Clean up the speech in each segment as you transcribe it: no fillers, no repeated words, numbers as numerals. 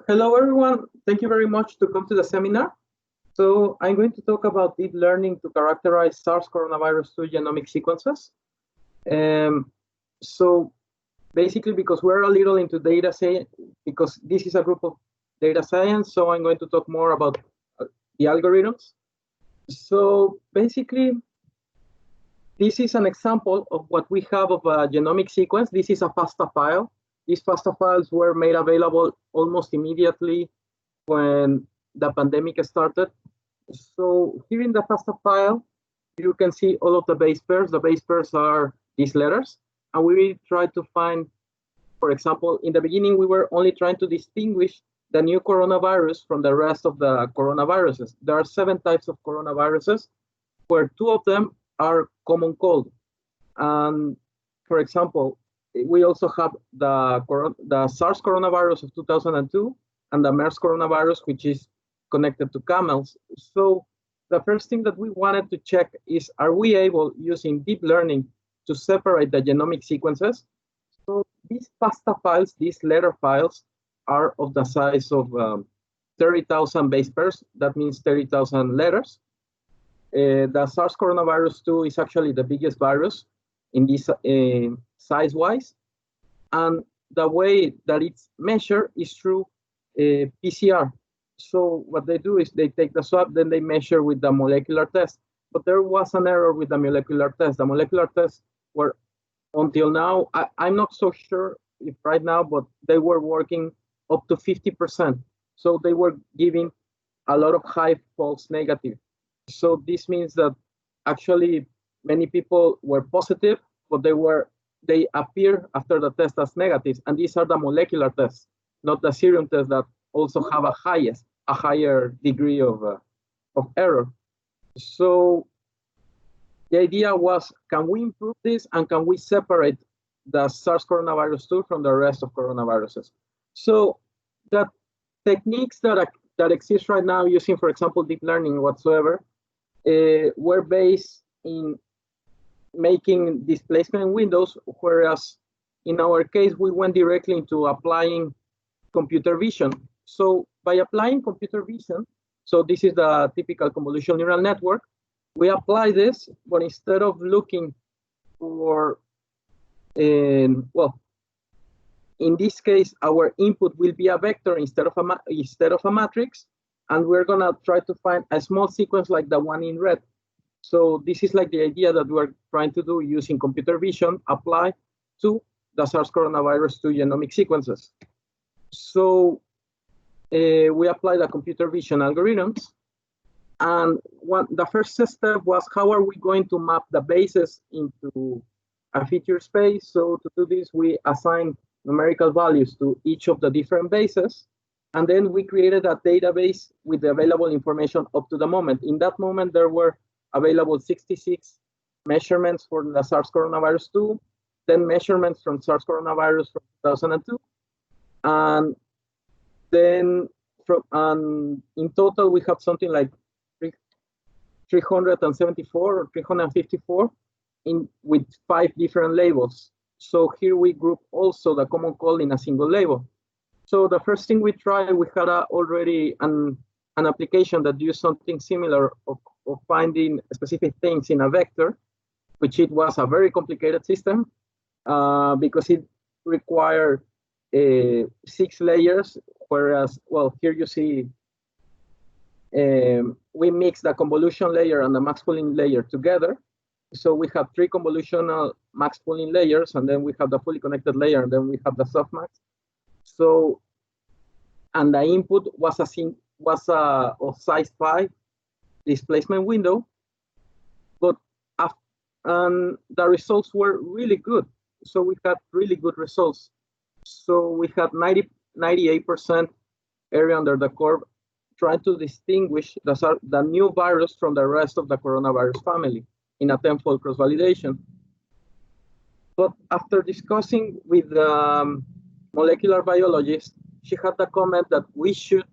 Hello, everyone. Thank you very much to come to the seminar. So I'm going to talk about deep learning to characterize SARS-CoV-2 genomic sequences. So basically, because we're a little into data science, because this is a group of data science, so I'm going to talk more about the algorithms. So basically, this is an example of what we have of a genomic sequence. This is a FASTA file. These FASTA files were made available almost immediately when the pandemic started. So here in the FASTA file, you can see all of the base pairs. The base pairs are these letters. And we try to find, for example, in the beginning, we were only trying to distinguish the new coronavirus from the rest of the coronaviruses. There are 7 types of coronaviruses, where 2 of them are common cold. And for example, we also have the SARS coronavirus of 2002 and the MERS coronavirus, which is connected to camels. So the first thing that we wanted to check is, are we able, using deep learning, to separate the genomic sequences? So these FASTA files, these letter files, are of the size of 30,000 base pairs. That means 30,000 letters. The SARS coronavirus 2 is actually the biggest virus in this size-wise. And the way that it's measured is through PCR. So what they do is they take the swab, then they measure with the molecular test. But there was an error with the molecular test. The molecular tests were, until now, I'm not so sure if right now, but they were working up to 50%. So they were giving a lot of high false negative. So this means that actually many people were positive, but they appear after the test as negatives. And these are the molecular tests, not the serum tests that also have a higher degree of error. So the idea was, can we improve this and can we separate the SARS coronavirus 2 from the rest of coronaviruses? So the techniques that exist right now using, for example, deep learning whatsoever, were based in making displacement windows, whereas in our case, we went directly into applying computer vision. So by applying computer vision, so this is the typical convolutional neural network, we apply this, but instead of looking for, well, in this case, our input will be a vector instead of a matrix, and we're gonna try to find a small sequence like the one in red. So this is like the idea that we're trying to do using computer vision applied to the SARS coronavirus 2 genomic sequences. So we applied the computer vision algorithms. And the first step was, how are we going to map the bases into a feature space? So to do this, we assigned numerical values to each of the different bases. And then we created a database with the available information up to the moment. In that moment, there were available 66 measurements for the SARS coronavirus 2, 10 measurements from SARS coronavirus from 2002. And then in total, we have something like 374 or 354 with 5 different labels. So here we group also the common cold in a single label. So the first thing we tried, we had already an application that used something similar of finding specific things in a vector, which it was a very complicated system because it required 6 layers, whereas, well, here you see we mix the convolution layer and the max pooling layer together. So we have 3 convolutional max pooling layers, and then we have the fully connected layer, and then we have the softmax. So, and the input was of size 5 displacement window, but the results were really good. So we had really good results. So we had 98% area under the curve, trying to distinguish the new virus from the rest of the coronavirus family in a tenfold cross-validation. But after discussing with the molecular biologist, she had the comment that we should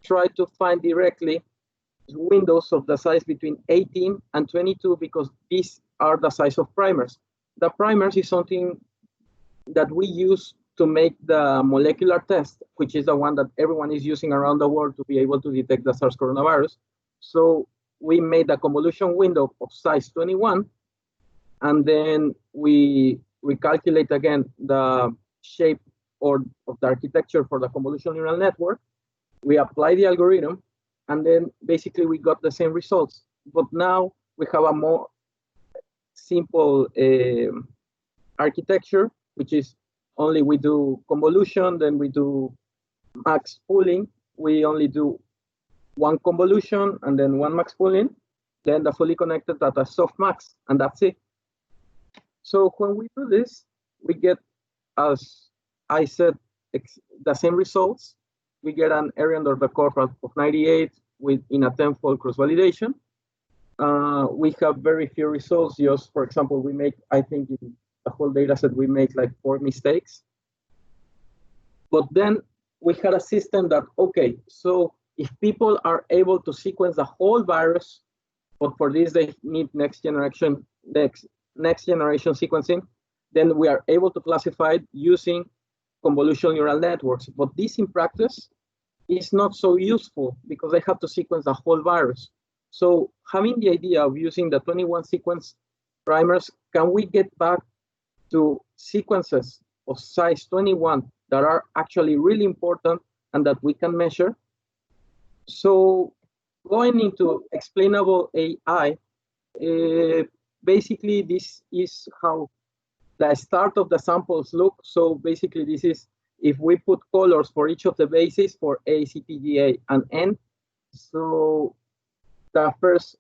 try to find directly windows of the size between 18 and 22, because these are the size of primers. The primers is something that we use to make the molecular test, which is the one that everyone is using around the world to be able to detect the SARS coronavirus. So we made a convolution window of size 21, and then we calculate again the shape of the architecture for the convolutional neural network. We apply the algorithm, and then basically we got the same results. But now we have a more simple architecture, which is only we do convolution, then we do max pooling. We only do one convolution and then one max pooling, then the fully connected at a softmax, and that's it. So when we do this, we get, as I said, the same results. We get an area under the curve of 98 in a tenfold cross-validation. We have very few results. Just, for example, we make, I think in the whole data set, we make like 4 mistakes. But then we had a system that, okay, so if people are able to sequence the whole virus, but for this they need next generation sequencing, then we are able to classify it using convolutional neural networks. But this in practice is not so useful because they have to sequence the whole virus. So having the idea of using the 21 sequence primers, can we get back to sequences of size 21 that are actually really important and that we can measure? So going into explainable AI, basically this is how the start of the samples look. So basically this is if we put colors for each of the bases for A, C, T, G, A, and N. So the first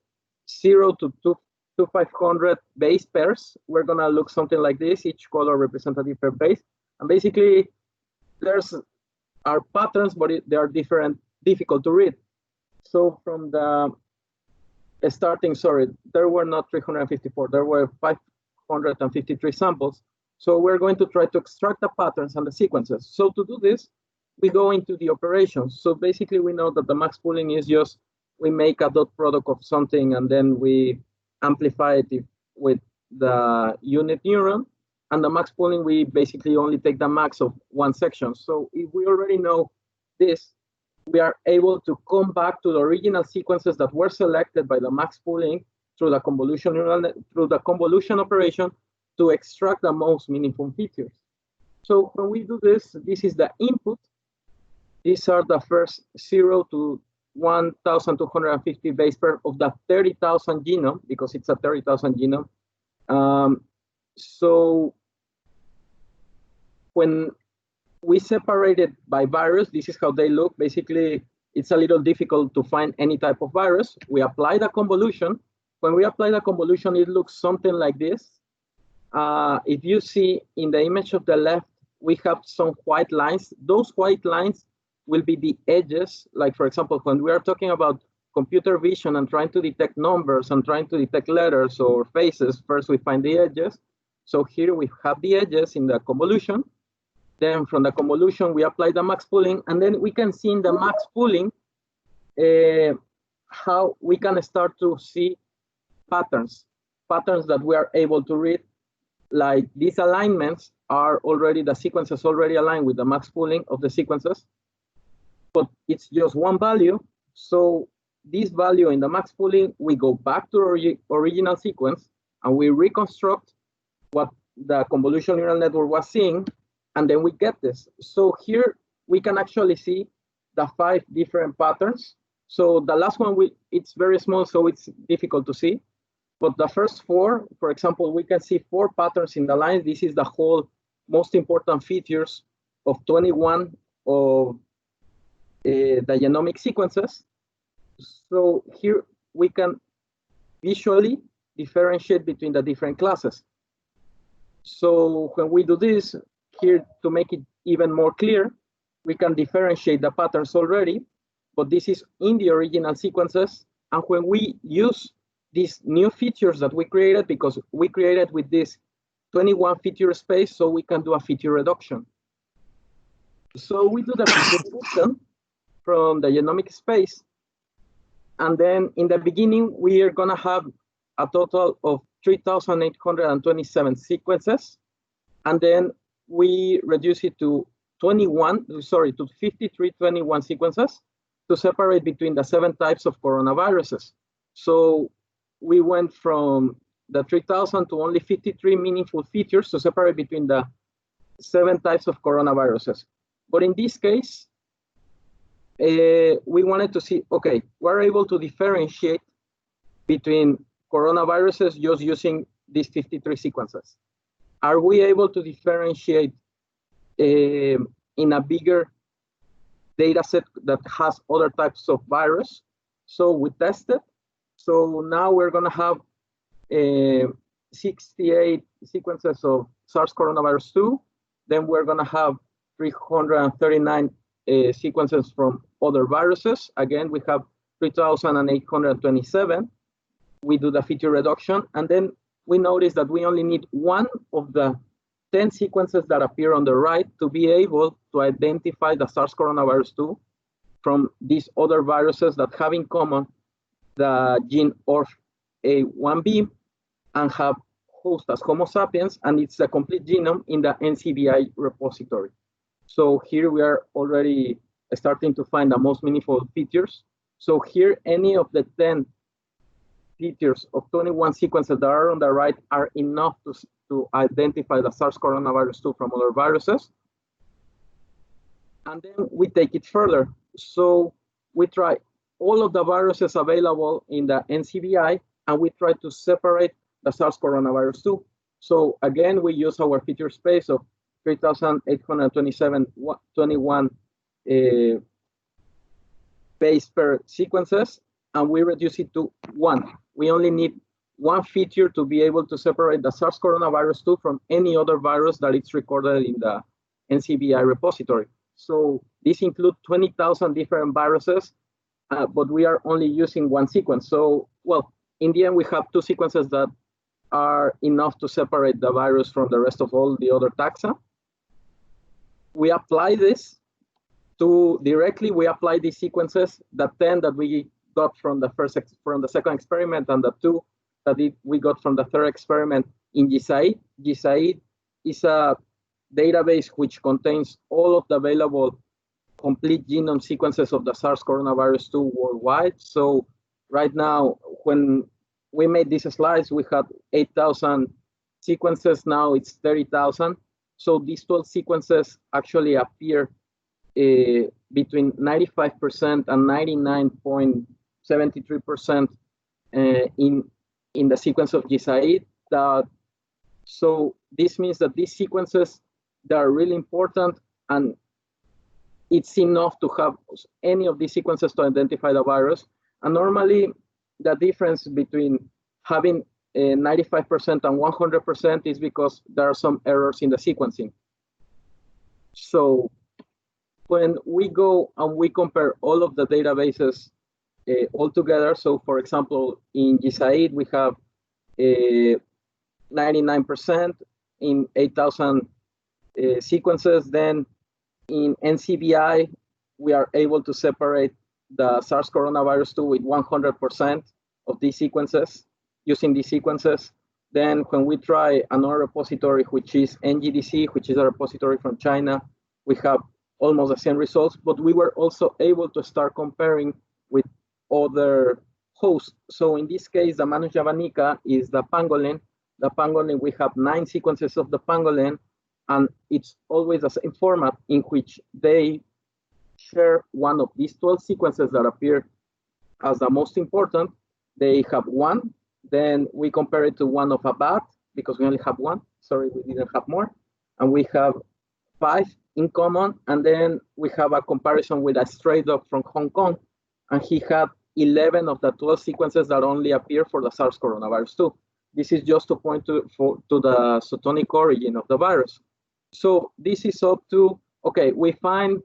0 to 500 base pairs, we're gonna look something like this, each color representative per base. And basically there's our patterns, but they are difficult to read. So from the starting, sorry, there were not 354, there were 553 samples. So we're going to try to extract the patterns and the sequences. So to do this, we go into the operations. So basically we know that the max pooling is just, we make a dot product of something and then we amplify it with the unit neuron. And the max pooling, we basically only take the max of one section. So if we already know this, we are able to come back to the original sequences that were selected by the max pooling through the convolution operation to extract the most meaningful features. So when we do this, this is the input. These are the first 0 to 1,250 base pair of the 30,000 genome, because it's a 30,000 genome. So when we separate it by virus, this is how they look. Basically, it's a little difficult to find any type of virus. We apply the convolution. When we apply the convolution, it looks something like this. If you see in the image of the left, we have some white lines. Those white lines will be the edges. Like, for example, when we are talking about computer vision and trying to detect numbers and trying to detect letters or faces, first we find the edges. So here we have the edges in the convolution. Then from the convolution, we apply the max pooling, and then we can see in the max pooling how we can start to see patterns that we are able to read. Like these alignments are already, the sequences already aligned with the max pooling of the sequences, but it's just one value. So this value in the max pooling, we go back to the original sequence and we reconstruct what the convolutional neural network was seeing, and then we get this. So here we can actually see the 5 different patterns. So the last one, it's very small, so it's difficult to see. But the first 4, for example, we can see 4 patterns in the lines. This is the whole most important features of 21 of the genomic sequences. So here we can visually differentiate between the different classes. So when we do this, here to make it even more clear, we can differentiate the patterns already, but this is in the original sequences. And when we use these new features that we created, because we created with this 21 feature space, so we can do a feature reduction. So we do the feature reduction from the genomic space. And then in the beginning, we are gonna have a total of 3,827 sequences. And then we reduce it to 5321 sequences to separate between the 7 types of coronaviruses. So we went from the 3,000 to only 53 meaningful features to separate between the 7 types of coronaviruses. But in this case, we wanted to see, okay, we're able to differentiate between coronaviruses just using these 53 sequences. Are we able to differentiate in a bigger data set that has other types of virus? So we tested. So now we're going to have 68 sequences of SARS coronavirus 2. Then we're going to have 339 sequences from other viruses. Again, we have 3,827. We do the feature reduction, and then we notice that we only need one of the 10 sequences that appear on the right to be able to identify the SARS coronavirus 2 from these other viruses that have in common the gene ORF1b and have host as Homo sapiens, and it's the complete genome in the NCBI repository. So here we are already starting to find the most meaningful features. So here, any of the 10 features of 21 sequences that are on the right are enough to identify the SARS coronavirus 2 from other viruses. And then we take it further. So we try all of the viruses available in the NCBI, and we try to separate the SARS coronavirus 2. So again, we use our feature space of 3,827 base pair sequences, and we reduce it to 1. We only need one feature to be able to separate the SARS coronavirus 2 from any other virus that is recorded in the NCBI repository. So this includes 20,000 different viruses, but we are only using one sequence. So, well, in the end, we have 2 sequences that are enough to separate the virus from the rest of all the other taxa. We apply this to directly, we apply these sequences, the 10 that we got from the second experiment and the 2 that we got from the third experiment in GISAID. GISAID is a database which contains all of the available complete genome sequences of the SARS coronavirus 2 worldwide. So right now, when we made these slides, we had 8,000 sequences. Now it's 30,000. So these 12 sequences actually appear between 95% and 99.73% in the sequence of GISAID. So this means that these sequences, they are really important, and it's enough to have any of these sequences to identify the virus. And normally, the difference between having 95% and 100% is because there are some errors in the sequencing. So when we go and we compare all of the databases all together, so for example, in GISAID, we have 99% in 8,000 sequences. Then in NCBI, we are able to separate the SARS coronavirus 2 with 100% of these sequences, using these sequences. Then when we try another repository, which is NGDC, which is a repository from China, we have almost the same results, but we were also able to start comparing with other hosts. So in this case, the Manus javanica is the pangolin. The pangolin, we have 9 sequences of the pangolin, and it's always the same format in which they share one of these 12 sequences that appear as the most important. They have 1, then we compare it to one of a bat, because we only have 1, sorry, we didn't have more, and we have 5 in common, and then we have a comparison with a stray dog from Hong Kong, and he had 11 of the 12 sequences that only appear for the SARS coronavirus 2. This is just to point to the zootonic origin of the virus. So this is up to, okay, we find,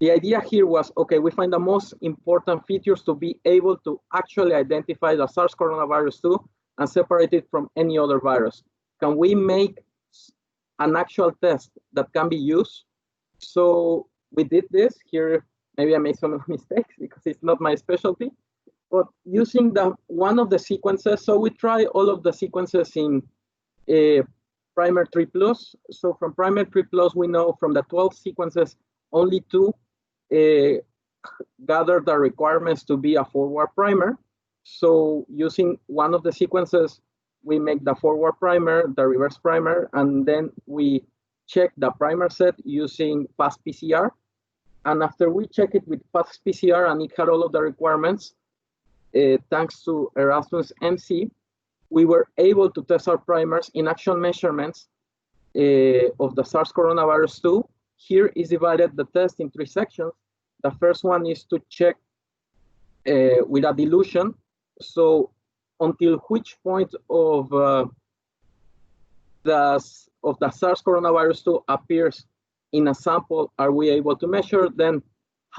the idea here was, okay, we find the most important features to be able to actually identify the SARS coronavirus 2 and separate it from any other virus. Can we make an actual test that can be used? So we did this here. Maybe I made some mistakes because it's not my specialty, but using one of the sequences. So we try all of the sequences in primer 3+. So from primer 3+, we know from the 12 sequences, only 2 gather the requirements to be a forward primer. So using one of the sequences, we make the forward primer, the reverse primer, and then we check the primer set using fast PCR. And after we check it with fast PCR and it had all of the requirements, thanks to Erasmus MC, we were able to test our primers in actual measurements of the SARS coronavirus 2. Here is divided the test in 3 sections. The first one is to check with a dilution. So until which point of the SARS coronavirus 2 appears in a sample are we able to measure, then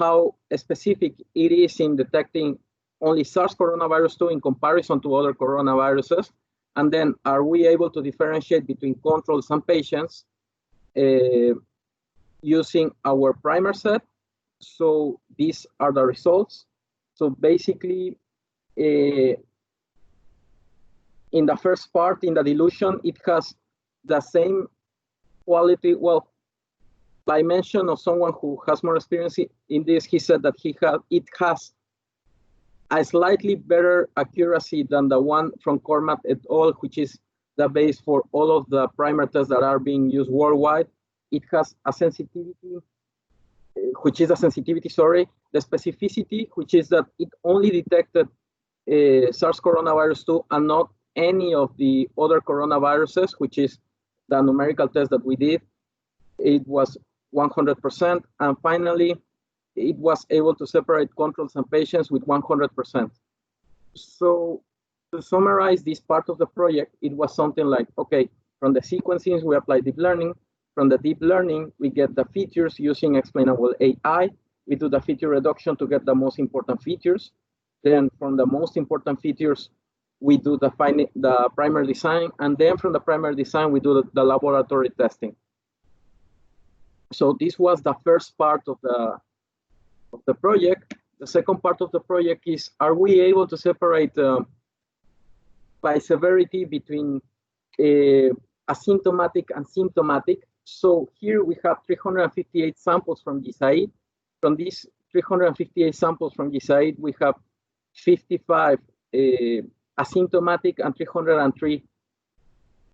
how specific it is in detecting only SARS coronavirus 2 in comparison to other coronaviruses, and then are we able to differentiate between controls and patients using our primer set. So these are the results. So basically, in the first part, in the dilution, it has the same quality. Well, by mention of someone who has more experience in this, he said that it has a slightly better accuracy than the one from Cormat et al., which is the base for all of the primer tests that are being used worldwide. It has a sensitivity, which is a sensitivity, sorry, the specificity, which is that it only detected SARS coronavirus 2 and not any of the other coronaviruses, which is the numerical test that we did. It was 100%. And finally, it was able to separate controls and patients with 100%. So to summarize this part of the project, it was something like, okay, from the sequencing, we apply deep learning. From the deep learning, we get the features using explainable AI. We do the feature reduction to get the most important features. Then from the most important features, we do the primer design. And then from the primer design, we do the laboratory testing. So this was the first part of the project. The second part of the project is, are we able to separate by severity between asymptomatic and symptomatic? So here we have 358 samples from GISAID. From these 358 samples from GISAID, we have 55 asymptomatic and 303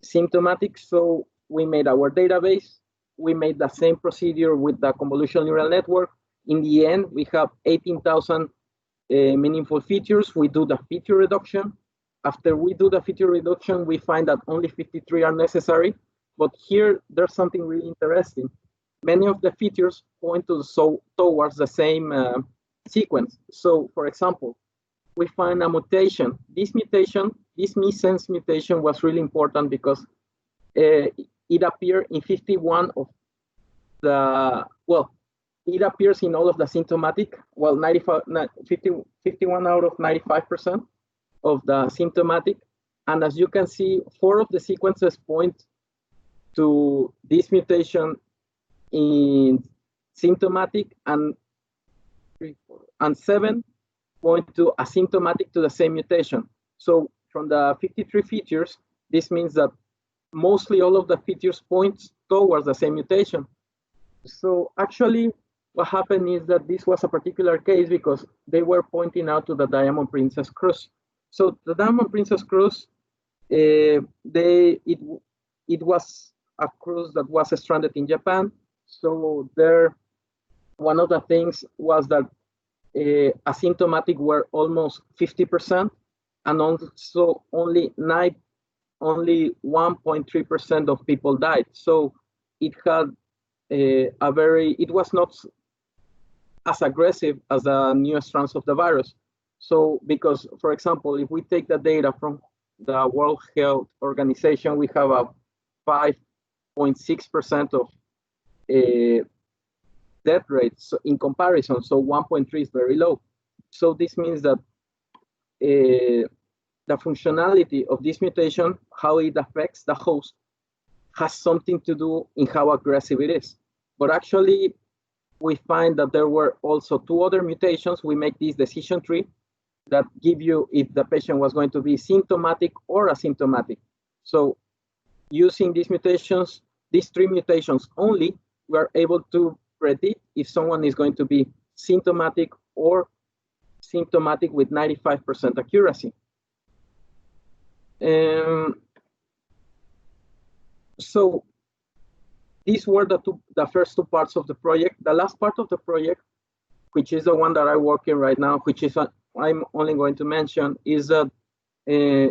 symptomatic. So we made our database. We made the same procedure with the convolutional neural network. In the end, we have 18,000 meaningful features. We do the feature reduction. After we do the feature reduction, we find that only 53 are necessary. But here, there's something really interesting. Many of the features point towards the same sequence. So, for example, we find a mutation. This missense mutation was really important because it appeared in 51 of the, well, it appears in all of the symptomatic, well, 51 out of 95% of the symptomatic. And as you can see, 4 of the sequences point to this mutation in symptomatic, and 7 point to asymptomatic to the same mutation. So from the 53 features, this means that mostly all of the features point towards the same mutation. So actually, what happened is that this was a particular case because they were pointing out to the Diamond Princess cruise. So the Diamond Princess cruise, it was a cruise that was stranded in Japan. So there, one of the things was that asymptomatic were almost 50%, and also only 1.3% of people died. So it had it was not as aggressive as the new strands of the virus. So because, for example, if we take the data from the World Health Organization, we have a 5.6% of death rates in comparison. So 1.3 is very low. So this means that the functionality of this mutation, how it affects the host, has something to do in how aggressive it is. But actually, we find that there were also 2 other mutations. We make this decision tree that give you if the patient was going to be symptomatic or asymptomatic. So using these mutations, these 3 mutations only, we are able to predict if someone is going to be symptomatic or symptomatic with 95% accuracy. So these were the first 2 parts of the project. The last part of the project, which is the one that I work in right now, which is I'm only going to mention, is that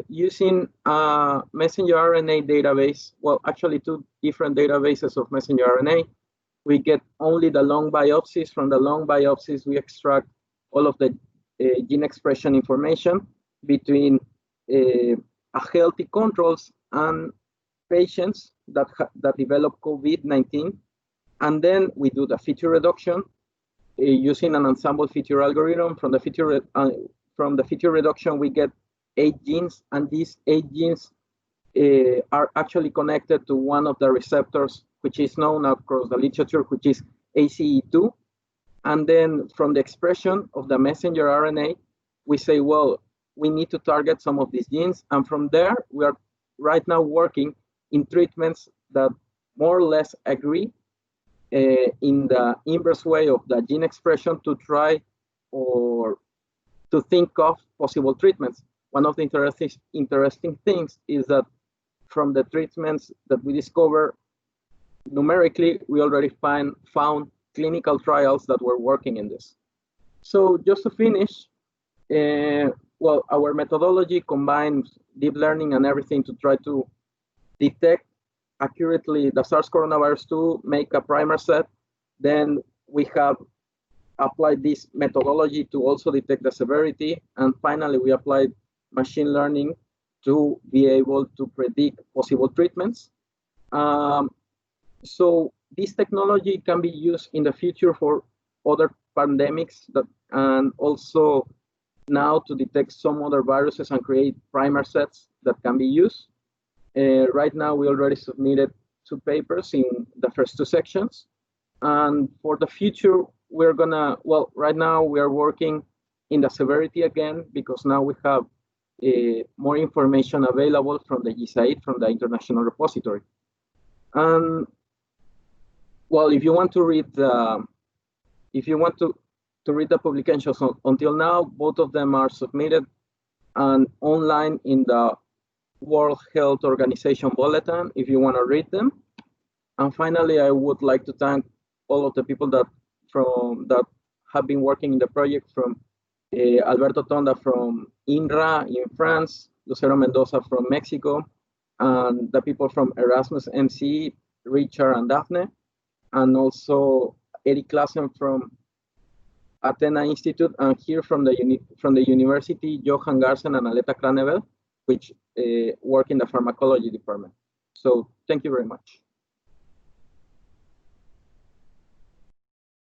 using a messenger RNA database, well, actually 2 different databases of messenger RNA, we get only the long biopsies. From the long biopsies, we extract all of the gene expression information between healthy controls and patients that develop COVID-19. And then we do the feature reduction using an ensemble feature algorithm. From the feature reduction, we get 8 genes, and these 8 genes are actually connected to one of the receptors, which is known across the literature, which is ACE2. And then from the expression of the messenger RNA, we say, well, we need to target some of these genes. And from there, we are right now working in treatments that more or less agree in the inverse way of the gene expression to try or to think of possible treatments. One of the interesting things is that from the treatments that we discover, numerically, we already found clinical trials that were working in this. So just to finish, well, our methodology combines deep learning and everything to try to detect accurately the SARS coronavirus 2, make a primer set. Then we have applied this methodology to also detect the severity. And finally, we applied machine learning to be able to predict possible treatments. So this technology can be used in the future for other pandemics and also now to detect some other viruses and create primer sets that can be used. Right now, we already submitted 2 papers in the first 2 sections. And for the future, we're gonna, well, right now we are working in the severity again, because now we have more information available from the GSAID, from the International Repository. And well, if you want to read the, read the publications until now, both of them are submitted and online in the World Health Organization Bulletin, if you want to read them. And finally, I would like to thank all of the people that have been working in the project, from Alberto Tonda from INRA in France, Lucero Mendoza from Mexico, and the people from Erasmus MC, Richard and Daphne, and also Eric Klassen from Athena Institute, and here from the university, Johan Garsen and Aleta Kranevel, which work in the pharmacology department. So thank you very much.